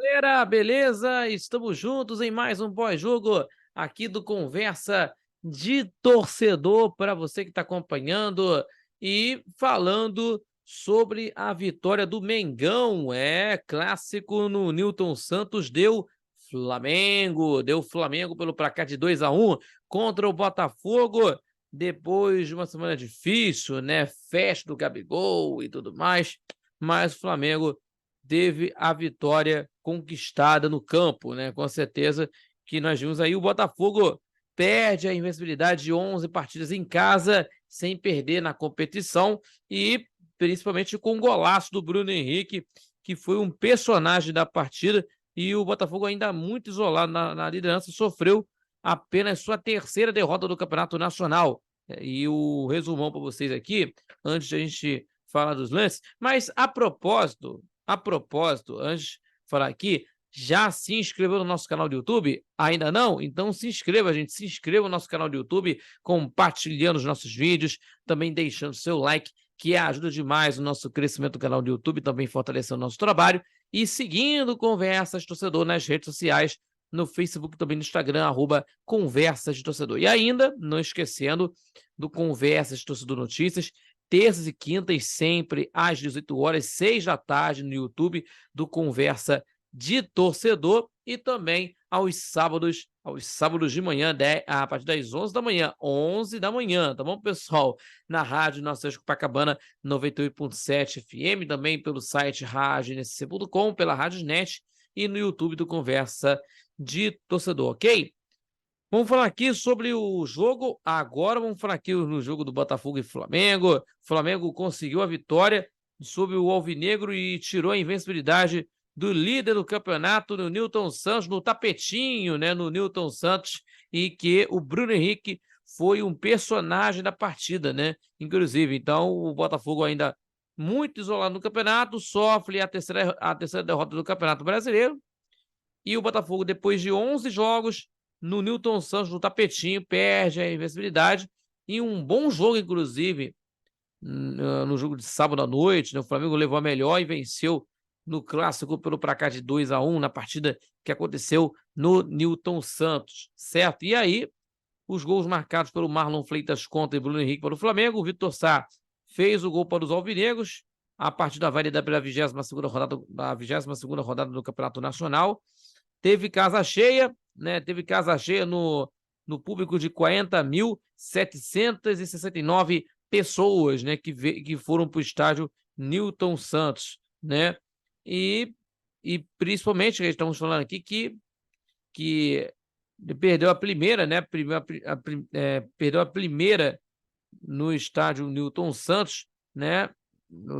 Galera, beleza? Estamos juntos em mais um pós-jogo aqui do Conversa de Torcedor para você que está acompanhando e falando sobre a vitória do Mengão. Clássico no Newton Santos, deu Flamengo pelo placar de 2-1 contra o Botafogo. Depois de uma semana difícil, né? Festa do Gabigol e tudo mais, mas o Flamengo teve a vitória conquistada no campo, né? Com certeza que nós vimos aí o Botafogo perde a invencibilidade de 11 partidas em casa, sem perder na competição e principalmente com o golaço do Bruno Henrique, que foi um personagem da partida, e o Botafogo ainda muito isolado na liderança, sofreu apenas sua terceira derrota do Campeonato Nacional. E o resumão para vocês aqui, antes de a gente falar dos lances, mas a propósito, antes de falar aqui, já se inscreveu no nosso canal do YouTube? Ainda não? Então se inscreva, gente. Se inscreva no nosso canal do YouTube, compartilhando os nossos vídeos, também deixando seu like, que ajuda demais o nosso crescimento do canal do YouTube, também fortalecendo o nosso trabalho, e seguindo Conversas Torcedor nas redes sociais, no Facebook e também no Instagram, @Conversas de Torcedor. E ainda, não esquecendo do Conversas de Torcedor Notícias, terças e quintas, sempre às 18 horas, 6 da tarde, no YouTube do Conversa de Torcedor, e também aos sábados de manhã, a partir das 11 da manhã, 11 da manhã, tá bom, pessoal? Na Rádio Nossa Copacabana 98.7 FM, também pelo site radionSC.com, pela Radiosnet e no YouTube do Conversa de Torcedor, ok? Vamos falar aqui sobre o jogo. Agora vamos falar aqui no jogo do Botafogo e Flamengo. O Flamengo conseguiu a vitória sobre o Alvinegro e tirou a invencibilidade do líder do campeonato, no Newton Santos, no tapetinho, né, no Newton Santos, e que o Bruno Henrique foi um personagem da partida, né? Inclusive, então, o Botafogo ainda muito isolado no campeonato, sofre a terceira derrota do Campeonato Brasileiro, e o Botafogo, depois de 11 jogos, no Newton Santos, no tapetinho, perde a invencibilidade. E um bom jogo, inclusive, no jogo de sábado à noite, né? O Flamengo levou a melhor e venceu no Clássico pelo placar de 2-1, na partida que aconteceu no Newton Santos, certo? E aí, os gols marcados pelo Marlon Fleitas contra e Bruno Henrique para o Flamengo. O Vitor Sá fez o gol para os alvinegros. A partida válida pela 22ª rodada do Campeonato Nacional. Teve casa cheia, né? Teve casa cheia no público de 40.769 pessoas, né? Que foram para o estádio Newton Santos, né? E principalmente, estamos falando aqui que perdeu a primeira, né? Perdeu a primeira no estádio Newton Santos, né?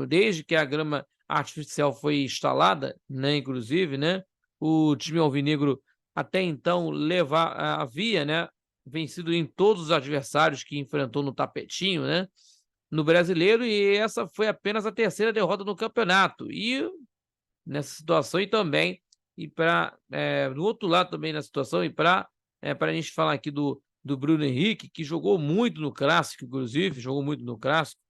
Desde que a grama artificial foi instalada, né? Inclusive, né? O time alvinegro até então havia, né, vencido em todos os adversários que enfrentou no tapetinho, né, no Brasileiro, e essa foi apenas a terceira derrota no campeonato. E nessa situação, e também, do outro lado também na situação, e para a gente falar aqui do Bruno Henrique, que jogou muito no Clássico, inclusive, jogou muito no Clássico,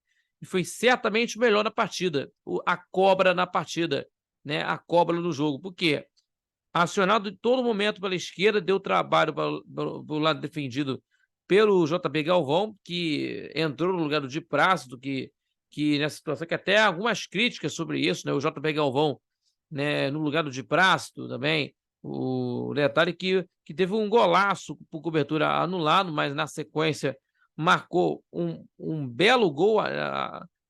e foi certamente o melhor na partida, a cobra na partida, né, a cobra no jogo. Por quê? Acionado em todo momento pela esquerda, deu trabalho para o lado defendido pelo JB Galvão, que entrou no lugar do Di Plácido, que nessa situação, que até algumas críticas sobre isso, né? O JB Galvão, né, no lugar do Di Plácido também. O detalhe que teve um golaço por cobertura anulado, mas na sequência marcou um belo gol,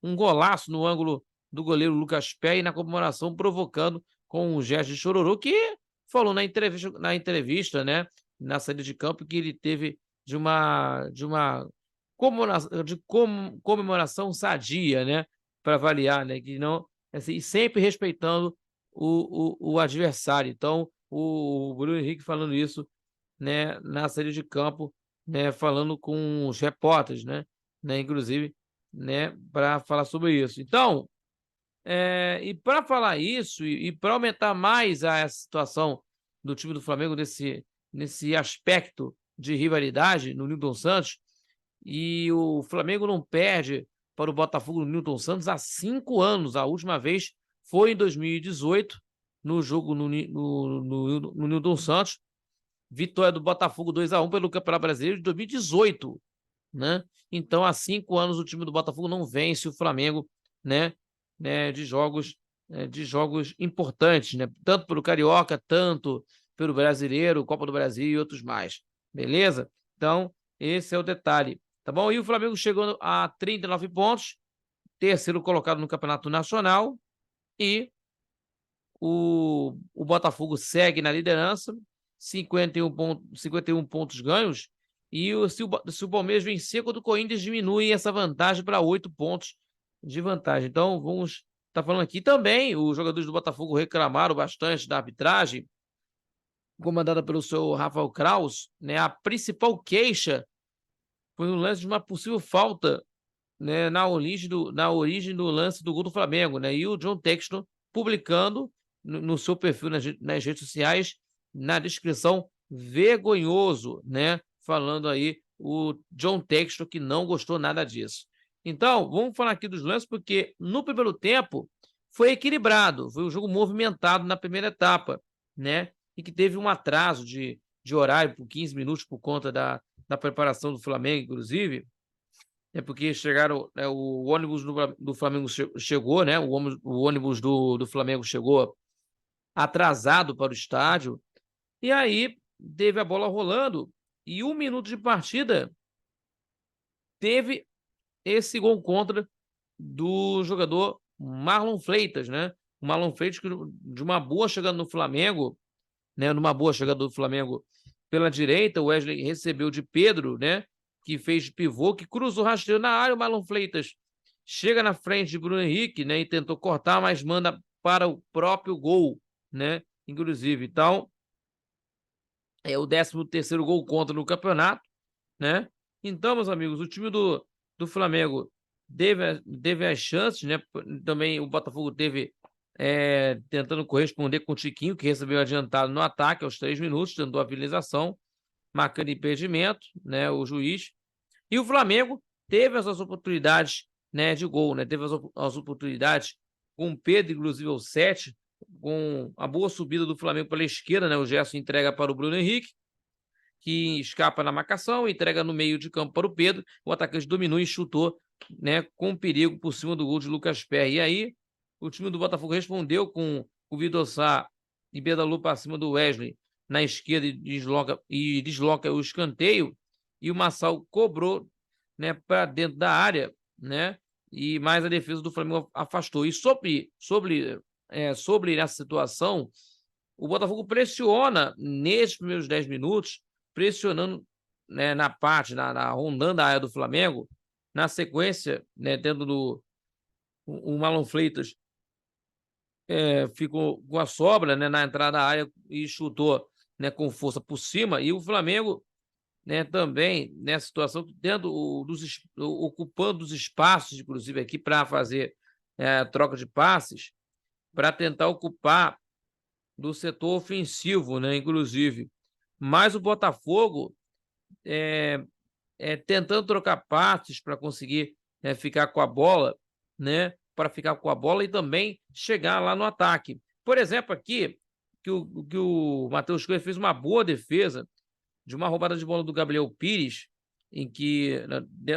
um golaço no ângulo do goleiro Lucas Pé, e na comemoração provocando com um gesto de chororô, que falou na entrevista, né, na saída de campo, que ele teve de uma comemoração sadia, né, para avaliar, né, que não, assim, sempre respeitando o adversário. Então, o Bruno Henrique falando isso, né, na saída de campo, né, falando com os repórteres, né, inclusive, né, para falar sobre isso. Então, e para falar isso, e para aumentar mais a situação do time do Flamengo nesse aspecto de rivalidade no Newton Santos, e o Flamengo não perde para o Botafogo no Newton Santos há 5 anos. A última vez foi em 2018, no jogo no Nilton Santos. Vitória do Botafogo 2-1 pelo Campeonato Brasileiro de 2018, né? Então, há 5 anos o time do Botafogo não vence o Flamengo, né? De jogos importantes, né? Tanto pelo Carioca, tanto pelo Brasileiro, Copa do Brasil e outros mais. Beleza? Então, esse é o detalhe, tá bom? E o Flamengo chegou a 39 pontos, terceiro colocado no Campeonato Nacional, e o Botafogo segue na liderança, 51 pontos ganhos, e se o Palmeiras vencer contra o Corinthians, diminui essa vantagem para 8 pontos de vantagem. Então, vamos estar falando aqui também, os jogadores do Botafogo reclamaram bastante da arbitragem, comandada pelo seu Rafael Kraus, né? A principal queixa foi no lance de uma possível falta, né, na origem do lance do gol do Flamengo, né? E o John Texton publicando no seu perfil nas redes sociais, na descrição, vergonhoso, né? Falando aí o John Texton que não gostou nada disso. Então, vamos falar aqui dos lances, porque no primeiro tempo foi equilibrado, foi um jogo movimentado na primeira etapa, né? E que teve um atraso de horário por 15 minutos por conta da preparação do Flamengo, inclusive. É porque chegaram, né, o ônibus do Flamengo chegou, né? O ônibus do Flamengo chegou atrasado para o estádio, e aí teve a bola rolando, e 1 minuto de partida teve esse gol contra do jogador Marlon Freitas, né? O Marlon Freitas, de uma boa chegada no Flamengo, né? Numa boa chegada do Flamengo pela direita, o Wesley recebeu de Pedro, né? Que fez de pivô, que cruzou o rasteiro na área, o Marlon Freitas chega na frente de Bruno Henrique, né? E tentou cortar, mas manda para o próprio gol, né? Inclusive, então, é o 13º gol contra no campeonato, né? Então, meus amigos, o time do Flamengo teve as chances, né? Também o Botafogo teve tentando corresponder com o Tiquinho, que recebeu adiantado no ataque aos 3 minutos, tentou a finalização, marcando impedimento, né? O juiz. E o Flamengo teve as suas oportunidades, né, de gol, né? Teve as oportunidades com o Pedro, inclusive, ao 7, com a boa subida do Flamengo pela esquerda, né? O Gerson entrega para o Bruno Henrique, que escapa na marcação, entrega no meio de campo para o Pedro, o atacante dominou e chutou, né, com perigo por cima do gol de Lucas Perry. E aí, o time do Botafogo respondeu com o Vitor Sá e pedalou para cima do Wesley na esquerda e desloca o escanteio, e o Massal cobrou, né, para dentro da área, né, e mais a defesa do Flamengo afastou. E sobre essa situação, o Botafogo pressiona nesses primeiros 10 minutos, pressionando, né, rondando a área do Flamengo. Na sequência, né, o Marlon Freitas ficou com a sobra, né, na entrada da área e chutou, né, com força por cima. E o Flamengo, né, também nessa situação, ocupando os espaços, inclusive aqui, para fazer troca de passes, para tentar ocupar do setor ofensivo, né, inclusive. Mas o Botafogo tentando trocar passes para conseguir ficar com a bola, né, para ficar com a bola e também chegar lá no ataque. Por exemplo, aqui, que o Matheus Cunha fez uma boa defesa de uma roubada de bola do Gabriel Pires, em que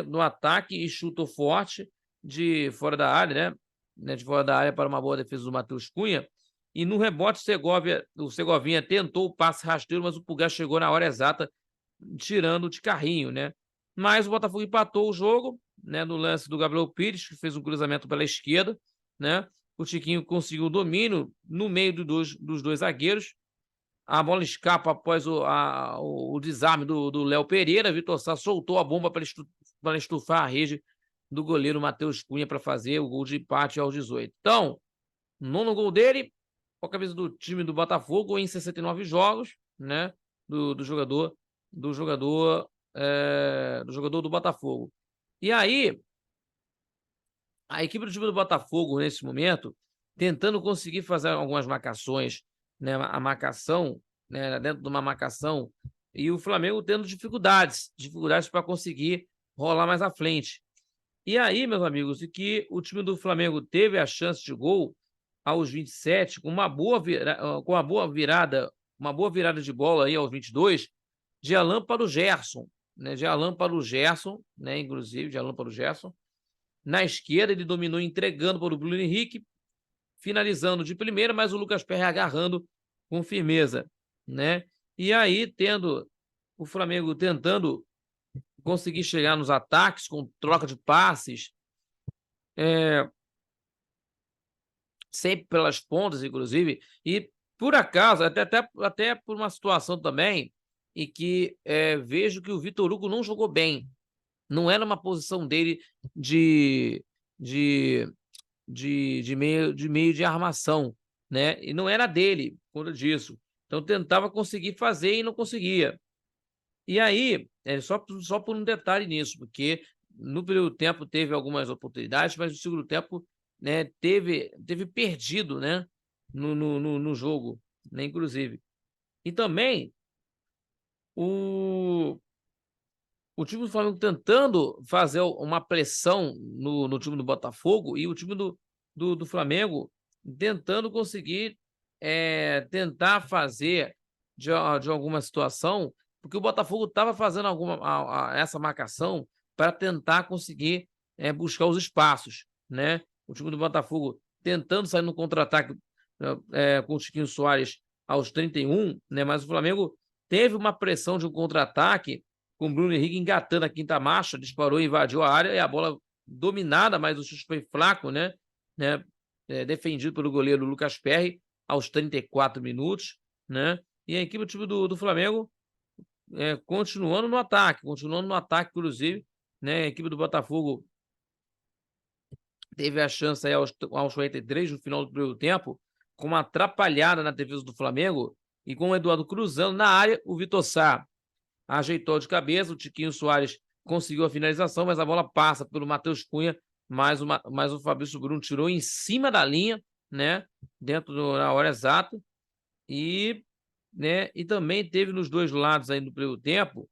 no ataque e chutou forte de fora da área, né, de fora da área para uma boa defesa do Matheus Cunha. E no rebote, o Segovinha tentou o passe rasteiro, mas o Pulgar chegou na hora exata, tirando de carrinho, né? Mas o Botafogo empatou o jogo, né, no lance do Gabriel Pires, que fez um cruzamento pela esquerda, né? O Tiquinho conseguiu o domínio no meio dos dois zagueiros. A bola escapa após o desarme do Léo Pereira. Vitor Sá soltou a bomba para estufar a rede do goleiro Matheus Cunha para fazer o gol de empate aos 18. Então, 9º gol dele, com a camisa do time do Botafogo em 69 jogos, né? Do jogador do Botafogo. E aí, a equipe do time do Botafogo, nesse momento, tentando conseguir fazer algumas marcações, né? A marcação, né, dentro de uma marcação, e o Flamengo tendo dificuldades para conseguir rolar mais à frente. E aí, meus amigos, que o time do Flamengo teve a chance de gol aos 27, com uma boa virada de bola aí aos 22, de Alan para o Gerson, né? De Alan para o Gerson, né? Inclusive, de Alan para o Gerson. Na esquerda, ele dominou, entregando para o Bruno Henrique, finalizando de primeira, mas o Lucas Perry agarrando com firmeza, né? E aí, tendo o Flamengo tentando conseguir chegar nos ataques com troca de passes, sempre pelas pontas, inclusive, e por acaso, até por uma situação também, em que vejo que o Vitor Hugo não jogou bem. Não era uma posição dele de, de, de meio de armação, né? E não era dele, por conta disso. Então tentava conseguir fazer e não conseguia. E aí, só por um detalhe nisso, porque no primeiro tempo teve algumas oportunidades, mas no segundo tempo, né, teve perdido, né, no jogo, né, inclusive. E também o time do Flamengo tentando fazer uma pressão no time do Botafogo e o time do Flamengo tentando conseguir tentar fazer de alguma situação, porque o Botafogo estava fazendo essa marcação para tentar conseguir buscar os espaços, né? O time do Botafogo tentando sair no contra-ataque com o Chiquinho Soares aos 31, né? Mas o Flamengo teve uma pressão de um contra-ataque com o Bruno Henrique engatando a quinta marcha, disparou e invadiu a área, e a bola dominada, mas o chute foi fraco, né? Defendido pelo goleiro Lucas Perry aos 34 minutos, né? E a equipe do time do Flamengo continuando no ataque, inclusive, né? A equipe do Botafogo teve a chance aí aos 43 no final do primeiro tempo, com uma atrapalhada na defesa do Flamengo, e com o Eduardo cruzando na área, o Vitor Sá ajeitou de cabeça, o Tiquinho Soares conseguiu a finalização, mas a bola passa pelo Matheus Cunha, mas o Fabrício Bruno tirou em cima da linha, né, na hora exata, e também teve nos dois lados aí no primeiro tempo,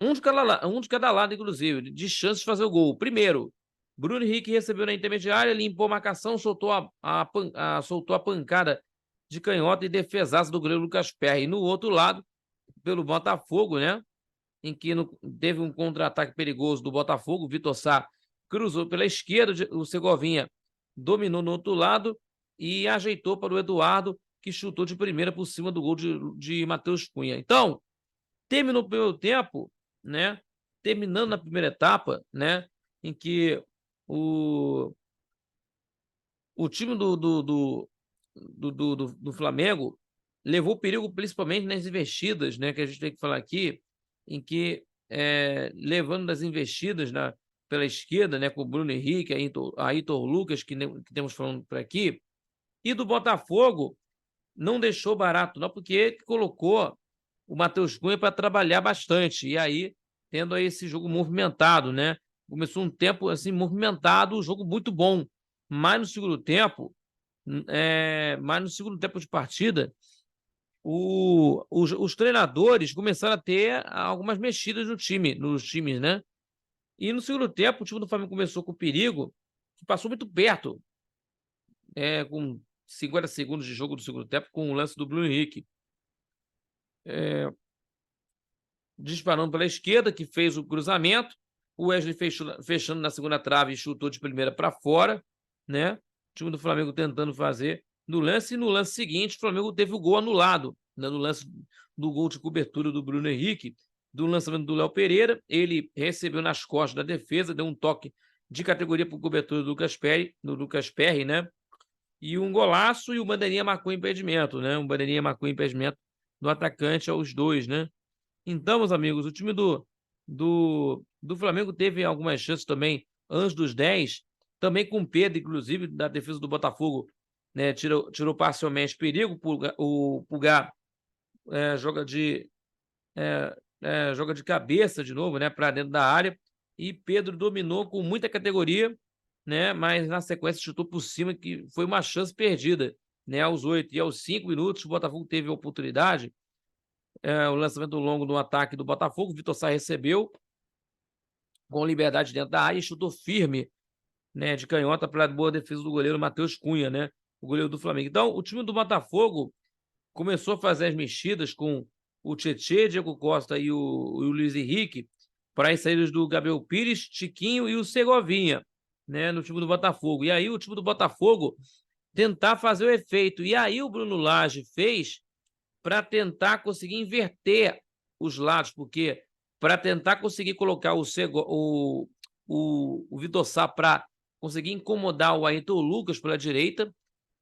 um de cada lado, inclusive, de chance de fazer o gol. Primeiro, Bruno Henrique recebeu na intermediária, limpou a marcação, soltou a pancada de canhota e defesaço do goleiro Lucas Perry. E no outro lado, pelo Botafogo, né? Em que teve um contra-ataque perigoso do Botafogo, o Vitor Sá cruzou pela esquerda, o Segovinha dominou no outro lado e ajeitou para o Eduardo, que chutou de primeira por cima do gol de Matheus Cunha. Então, terminou o primeiro tempo, né? Terminando na primeira etapa, né? Em que o time do Flamengo levou perigo principalmente nas investidas, né? Que a gente tem que falar aqui, em que levando das investidas pela esquerda, né? Com o Bruno Henrique, Ayrton Lucas, que temos falando por aqui, e do Botafogo não deixou barato, não, porque colocou o Matheus Cunha para trabalhar bastante, e aí tendo aí esse jogo movimentado, né? Começou um tempo assim movimentado, um jogo muito bom, mas no segundo tempo, de partida, os treinadores começaram a ter algumas mexidas nos times, né? E no segundo tempo, o time do Flamengo começou com perigo, que passou muito perto, com 50 segundos de jogo do segundo tempo, com o lance do Bruno Henrique. Disparando pela esquerda, que fez o cruzamento, o Wesley fechando na segunda trave e chutou de primeira para fora, né? O time do Flamengo tentando fazer no lance, e no lance seguinte o Flamengo teve o gol anulado, né? No lance do gol de cobertura do Bruno Henrique, do lançamento do Léo Pereira, ele recebeu nas costas da defesa, deu um toque de categoria para cobertura do Lucas Perry, né? E um golaço, e o Bandeirinha marcou impedimento, né? O Bandeirinha marcou impedimento do atacante aos dois, né? Então, meus amigos, o time do Flamengo teve algumas chances também antes dos 10, também com Pedro, inclusive, da defesa do Botafogo, né? Tirou parcialmente perigo. O Pulgar joga de cabeça de novo, né? Para dentro da área. E Pedro dominou com muita categoria, né? Mas na sequência chutou por cima, que foi uma chance perdida, né? Aos 8 e aos 5 minutos, o Botafogo teve a oportunidade. O lançamento longo do ataque do Botafogo, o Vitor Sá recebeu com liberdade dentro da área e chutou firme, né, de canhota para a boa defesa do goleiro Matheus Cunha, né? o goleiro do Flamengo. Então, o time do Botafogo começou a fazer as mexidas com o Tietê, Diego Costa e o Luiz Henrique para as saídas do Gabriel Pires, Tiquinho e o Segovinha, né, no time do Botafogo. E aí o time do Botafogo tentar fazer o efeito. E aí o Bruno Lage fez para tentar conseguir inverter os lados, porque para tentar conseguir colocar o Vitor Sá para conseguir incomodar o Ayrton Lucas pela direita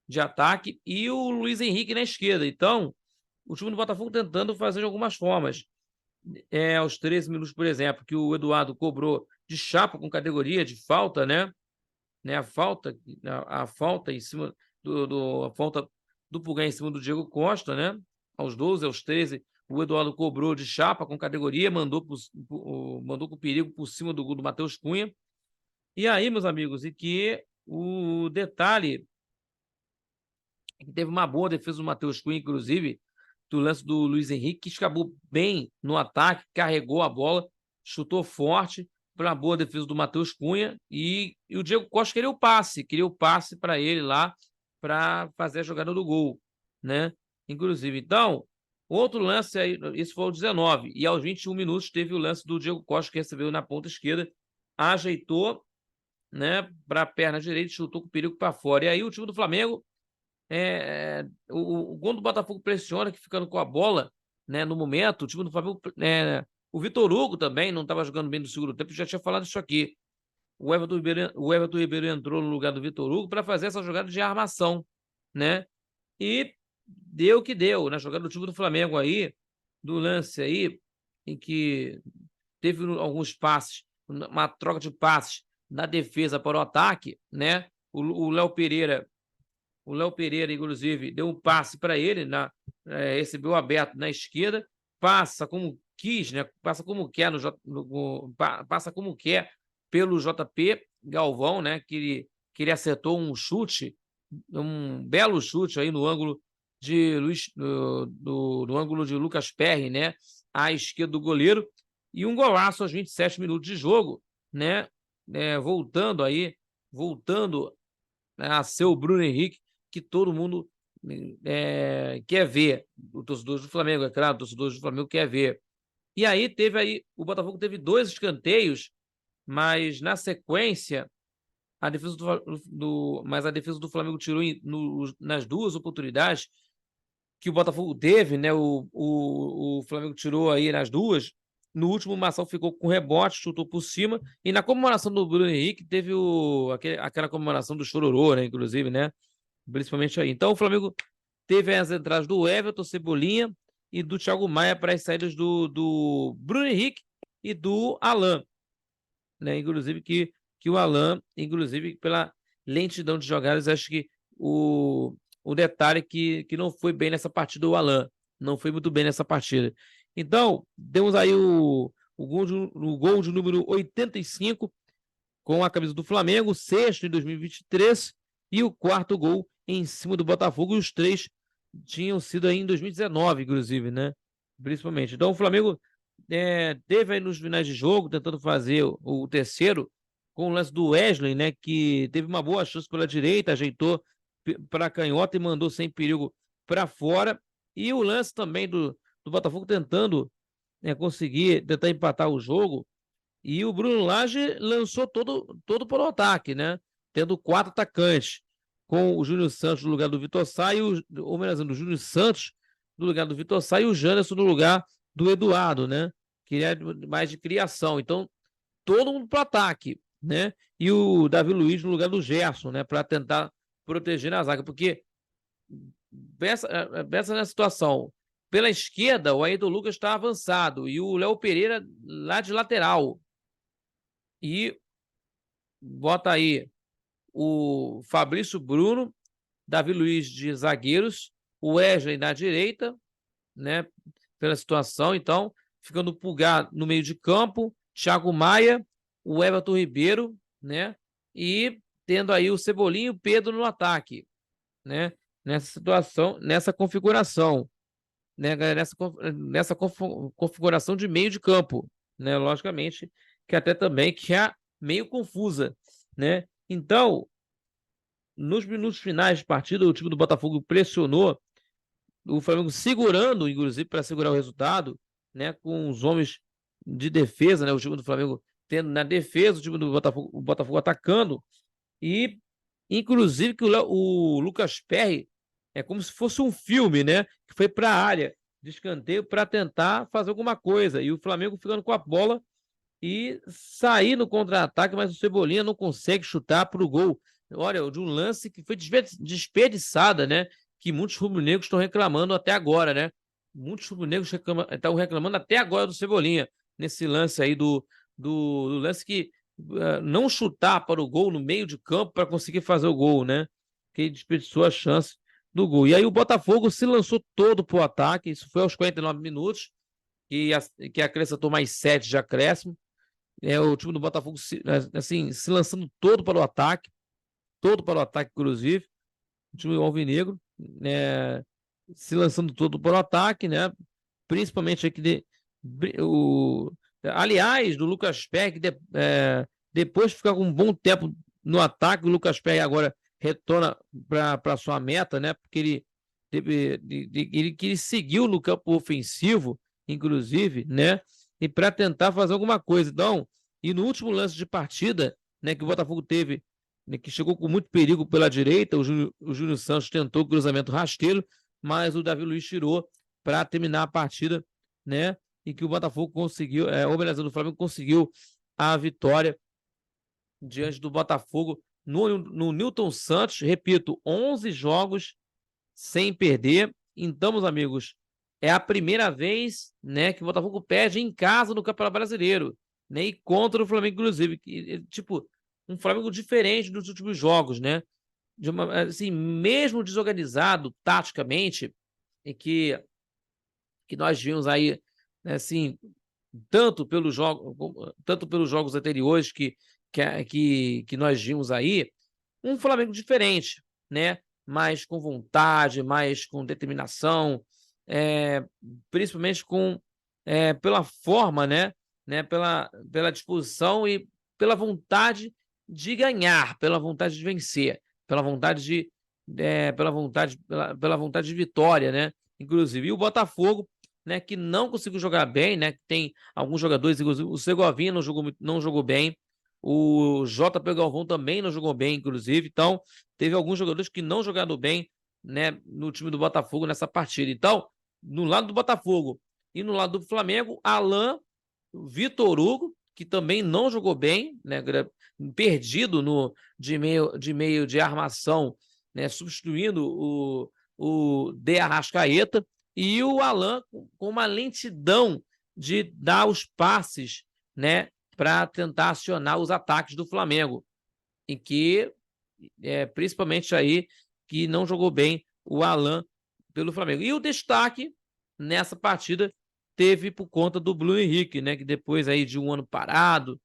de ataque e o Luiz Henrique na esquerda. Então, o time do Botafogo tentando fazer de algumas formas. Aos 13 minutos, por exemplo, que o Eduardo cobrou de chapa com categoria de falta, né? A falta em cima a falta do Pulgar em cima do Diego Costa, né? Aos 12, aos 13, o Eduardo cobrou de chapa com categoria, mandou com perigo por cima do gol do Matheus Cunha. E aí, meus amigos, e que o detalhe que teve uma boa defesa do Matheus Cunha, inclusive, do lance do Luiz Henrique, que escapou bem no ataque, carregou a bola, chutou forte para a boa defesa do Matheus Cunha e o Diego Costa queria o passe para ele lá para fazer a jogada do gol, né? Inclusive, então, outro lance aí, isso foi o 19, e aos 21 minutos teve o lance do Diego Costa que recebeu na ponta esquerda, ajeitou, né, para a perna direita, chutou com o perigo para fora. E aí o time do Flamengo o gol do Botafogo pressiona, que ficando com a bola, né, no momento, o time do Flamengo, o Vitor Hugo também não estava jogando bem no segundo tempo, já tinha falado isso aqui. O Everton Ribeiro entrou no lugar do Vitor Hugo para fazer essa jogada de armação, né? E deu o que deu na jogada do time do Flamengo aí, do lance aí, em que teve alguns passes, uma troca de passes na defesa para o ataque, né? O Léo Pereira, inclusive, deu um passe para ele, recebeu aberto na esquerda, passa como quis, né? Passa como quer passa como quer pelo JP Galvão, né? Que ele acertou um chute, um belo chute aí no ângulo de no ângulo de Lucas Perry, né? À esquerda do goleiro, e um golaço aos 27 minutos de jogo, né? Voltando a ser o Bruno Henrique, que todo mundo quer ver. O torcedor do Flamengo, é claro, o torcedor do Flamengo quer ver. E aí o Botafogo teve 2 escanteios, mas na sequência a defesa mas a defesa do Flamengo tirou nas 2 oportunidades que o Botafogo teve, né? O Flamengo tirou aí nas 2. No último, o Marçal ficou com rebote, chutou por cima. E na comemoração do Bruno Henrique, teve aquela comemoração do Chororô, né? Inclusive, né? Principalmente aí. Então, o Flamengo teve as entradas do Everton, Cebolinha e do Thiago Maia para as saídas do Bruno Henrique e do Alan, né? Inclusive, que o Alan, inclusive, pela lentidão de jogadas, acho que o detalhe que não foi bem nessa partida o Alan. Não foi muito bem nessa partida. Então, temos aí o gol de número 85 com a camisa do Flamengo, o 6º em 2023 e o 4º gol em cima do Botafogo, e os 3 tinham sido aí em 2019, inclusive, né? Principalmente. Então, o Flamengo teve aí nos finais de jogo, tentando fazer o terceiro, com o lance do Wesley, né? Que teve uma boa chance pela direita, ajeitou para a canhota e mandou sem perigo para fora. E o lance também do Botafogo tentando tentar empatar o jogo. E o Bruno Lage lançou todo para o ataque, né? Tendo 4 atacantes, com o Júnior Santos no lugar do Vitor Sá, o Júnior Santos no lugar do Vitor Sá e o Janderson no lugar do Eduardo, né? Que é mais de criação. Então, todo mundo para o ataque, né? E o Davi Luiz no lugar do Gerson, né? Para tentar proteger na zaga, porque pensa na situação. Pela esquerda, o Ayrton Lucas está avançado e o Léo Pereira lá de lateral. E bota aí o Fabrício Bruno, Davi Luiz de zagueiros, o Wesley na direita, né? Pela situação, então, ficando o Pulgar no meio de campo, Thiago Maia, o Everton Ribeiro, né? E tendo aí o Cebolinha e o Pedro no ataque, né? Nessa situação, nessa configuração, né? Nessa configuração de meio de campo, né? Logicamente, que até também que é meio confusa, né? Então, nos minutos finais de partida, o time do Botafogo pressionou, o Flamengo segurando, inclusive, para segurar o resultado, né, com os homens de defesa, né, o time do Flamengo tendo na defesa, o Botafogo atacando, e inclusive que o Lucas Perry é como se fosse um filme, né, que foi para a área de escanteio para tentar fazer alguma coisa, e o Flamengo ficando com a bola e sair no contra-ataque, mas o Cebolinha não consegue chutar para o gol. Olha, de um lance que foi desperdiçada, né? Que muitos rubro-negros estão reclamando até agora, né? Muitos rubro-negros estão reclamando até agora do Cebolinha, nesse lance aí do lance que não chutar para o gol no meio de campo para conseguir fazer o gol, né? Que desperdiçou a chance do gol. E aí o Botafogo se lançou todo para o ataque, isso foi aos 49 minutos, que acrescentou mais 7 de acréscimo. O time do Botafogo assim, se lançando todo para o ataque, inclusive, o time alvinegro, né, se lançando todo para o ataque, né, principalmente aqui aliás, do Lucas Perry, que depois de ficar com um bom tempo no ataque, o Lucas Perry agora retorna para sua meta, né, porque ele seguiu no campo ofensivo, inclusive, né, e para tentar fazer alguma coisa. Então, e no último lance de partida, né, que o Botafogo teve, né, que chegou com muito perigo pela direita, o Júnior Santos tentou o cruzamento rasteiro, mas o Davi Luiz tirou para terminar a partida, né, e que o Botafogo conseguiu, o Brasil do Flamengo conseguiu a vitória diante do Botafogo no Newton Santos, repito, 11 jogos sem perder. Então, meus amigos, é a primeira vez, né, que o Botafogo perde em casa no Campeonato Brasileiro, né, e contra o Flamengo, inclusive. Tipo, um Flamengo diferente dos últimos jogos, né? Assim, mesmo desorganizado taticamente, e que nós vimos aí, né, assim, tanto pelos jogos anteriores que nós vimos aí, um Flamengo diferente, né? Mais com vontade, mais com determinação, principalmente pela forma, né? Pela disposição e pela vontade de ganhar, pela vontade de vencer, pela vontade pela vontade de vitória, né? Inclusive, e o Botafogo, né, que não conseguiu jogar bem, né? Que tem alguns jogadores, inclusive o Segovinha não jogou bem, o JP Galvão também não jogou bem, inclusive. Então, teve alguns jogadores que não jogaram bem, né, no time do Botafogo nessa partida. Então, no lado do Botafogo e no lado do Flamengo, Alan, Vitor Hugo, que também não jogou bem, né, perdido de meio de armação, né, substituindo o De Arrascaeta, e o Alan com uma lentidão de dar os passes, né, para tentar acionar os ataques do Flamengo, e que principalmente aí que não jogou bem o Alan pelo Flamengo. E o destaque nessa partida teve por conta do Bruno Henrique, né, que depois aí de um ano parado,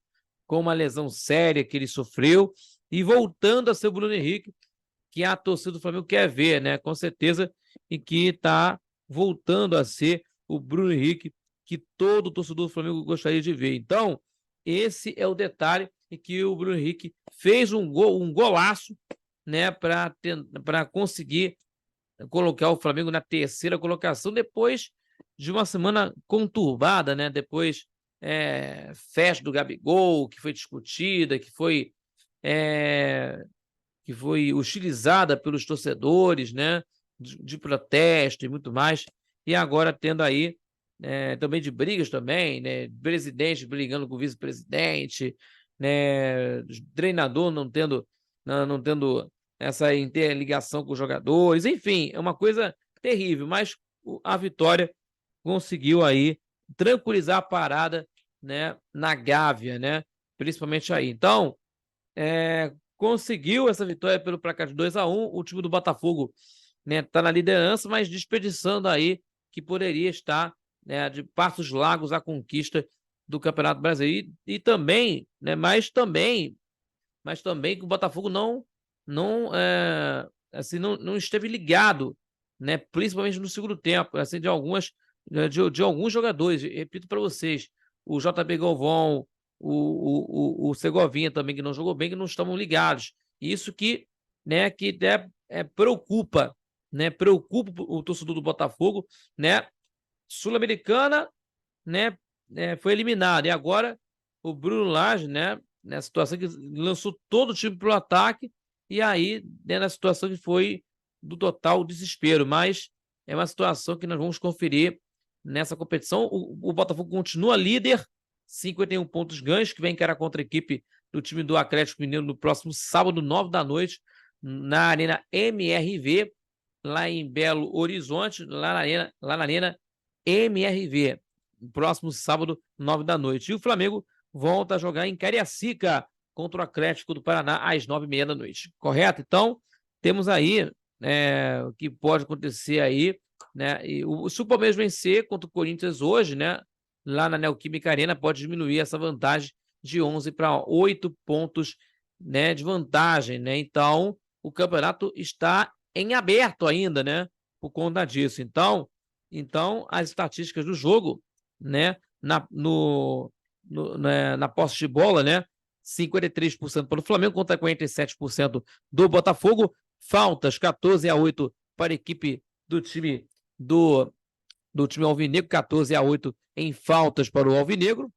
com uma lesão séria que ele sofreu, e voltando a ser o Bruno Henrique, que a torcida do Flamengo quer ver, né, com certeza, e que está voltando a ser o Bruno Henrique que todo torcedor do Flamengo gostaria de ver. Então, esse é o detalhe em que o Bruno Henrique fez um golaço, né, para conseguir colocar o Flamengo na terceira colocação depois de uma semana conturbada, né? Depois festa do Gabigol, que foi discutida, que foi hostilizada pelos torcedores, né? De protesto e muito mais. E agora tendo aí também de brigas também, né? Presidente brigando com o vice-presidente, né? Treinador não tendo essa interligação com os jogadores, enfim, é uma coisa terrível, mas a Vitória conseguiu aí tranquilizar a parada, né, na Gávea, né, principalmente aí. Então, conseguiu essa vitória pelo placar de 2-1, o time do Botafogo, né, tá na liderança, mas desperdiçando aí que poderia estar, né, de passos largos a conquista do Campeonato Brasileiro e também, né, mas também que o Botafogo assim, não esteve ligado, né, principalmente no segundo tempo, assim, de alguns jogadores. Repito para vocês, o JP Galvão, o Segovinha também, que não jogou bem, que não estavam ligados. Isso que né, que preocupa, né, preocupa o torcedor do Botafogo, né, Sul-Americana, né, foi eliminado, e agora o Bruno Lage, né, nessa situação que lançou todo o time para o ataque, e aí, né, na situação que foi do total desespero, mas é uma situação que nós vamos conferir nessa competição. O Botafogo continua líder, 51 pontos ganhos, que vem encarar contra a equipe do time do Atlético Mineiro no próximo sábado, 9 da noite, na Arena MRV, lá em Belo Horizonte, lá na Arena MRV, próximo sábado, 9 da noite. E o Flamengo volta a jogar em Cariacica contra o Atlético do Paraná às 9h30 da noite. Correto? Então, temos aí o que pode acontecer aí, né? E se o Palmeiras vencer contra o Corinthians hoje, né, lá na Neoquímica Arena, pode diminuir essa vantagem de 11 para 8 pontos, né, de vantagem, né? Então, o campeonato está em aberto ainda, né, por conta disso. Então as estatísticas do jogo, né, na posse de bola, né, 53% para o Flamengo contra 47% do Botafogo. Faltas 14-8 para a equipe do time do time alvinegro, 14-8 em faltas para o alvinegro,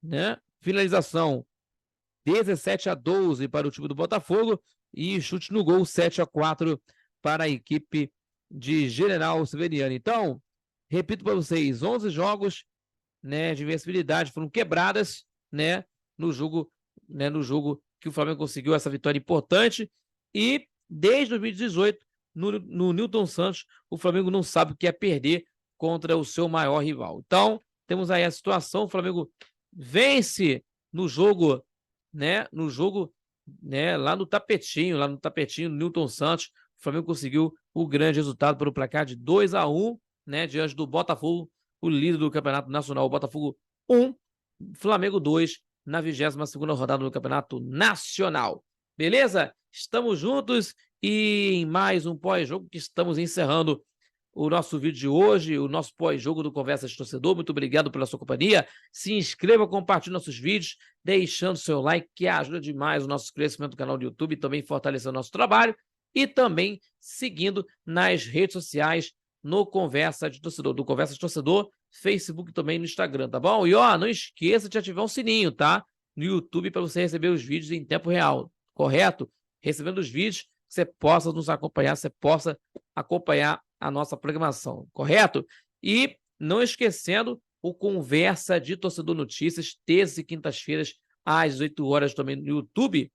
né? Finalização 17-12 para o time do Botafogo e chute no gol 7-4 para a equipe de General Severiano. Então, repito para vocês, 11 jogos, né, de invencibilidade foram quebradas, né, no jogo que o Flamengo conseguiu essa vitória importante, e desde 2018, no Newton Santos, o Flamengo não sabe o que é perder contra o seu maior rival. Então, temos aí a situação, o Flamengo vence no jogo, né, lá no tapetinho, Newton Santos. O Flamengo conseguiu o grande resultado pelo placar de 2-1, né, diante do Botafogo, o líder do Campeonato Nacional. O Botafogo 1, Flamengo 2, na 22ª rodada do Campeonato Nacional. Beleza? Estamos juntos e em mais um pós-jogo que estamos encerrando o nosso vídeo de hoje, o nosso pós-jogo do Conversa de Torcedor. Muito obrigado pela sua companhia. Se inscreva, compartilhe nossos vídeos, deixando seu like, que ajuda demais o nosso crescimento do canal do YouTube e também fortalecendo o nosso trabalho. E também seguindo nas redes sociais, no Conversa de Torcedor, do Conversa de Torcedor, Facebook e também no Instagram, tá bom? E ó, não esqueça de ativar o sininho, tá? No YouTube, para você receber os vídeos em tempo real, correto? Recebendo os vídeos, você possa nos acompanhar, você possa acompanhar a nossa programação, correto? E não esquecendo o Conversa de Torcedor Notícias, terças e quintas-feiras, às 8 horas também no YouTube.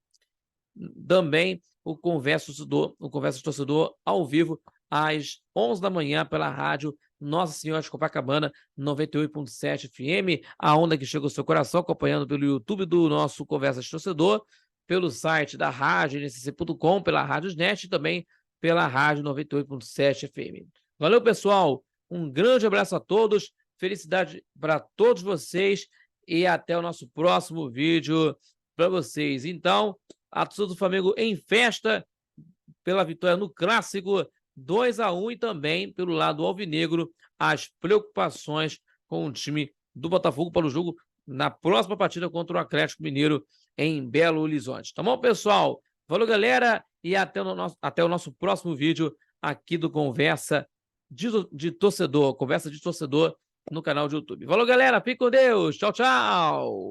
Também o Conversa de Torcedor ao vivo, às 11 da manhã, pela rádio Nossa Senhora de Copacabana, 98.7 FM, a onda que chega ao seu coração, acompanhando pelo YouTube do nosso Conversa de Torcedor, pelo site da rádio, ncc.com, pela Rádiosnet e também pela rádio 98.7 FM. Valeu, pessoal! Um grande abraço a todos, felicidade para todos vocês e até o nosso próximo vídeo para vocês. Então, a torcida do Flamengo em festa pela vitória no Clássico 2-1 e também pelo lado alvinegro as preocupações com o time do Botafogo para o jogo na próxima partida contra o Atlético Mineiro em Belo Horizonte. Tá bom, pessoal? Valeu, galera, e até o nosso próximo vídeo aqui do Conversa de Torcedor, Conversa de Torcedor no canal de YouTube. Valeu, galera, fique com Deus, tchau, tchau!